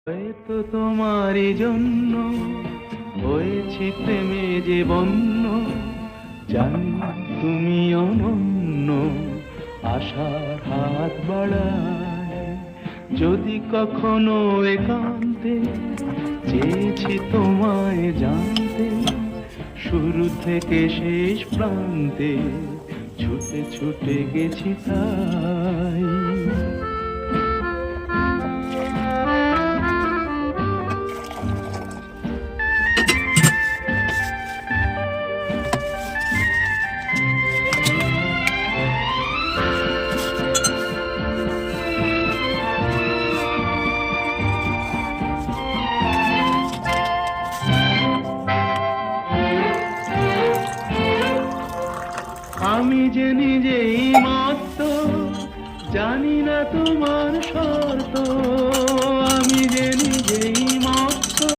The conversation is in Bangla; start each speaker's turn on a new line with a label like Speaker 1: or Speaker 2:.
Speaker 1: হয়তো তোমারই জন্য হয়েছি প্রেমে যে বন্য, জানি তুমি অনন্য, আশার হাত বাড়ায়। যদি কখনো একান্তে চেয়েছি তোমায় জানতে, শুরু থেকে শেষ প্রান্তে ছুটে ছুটে গেছি তাই। আমি যে নিজেই মত্ত, জানি না তোমার শর্ত।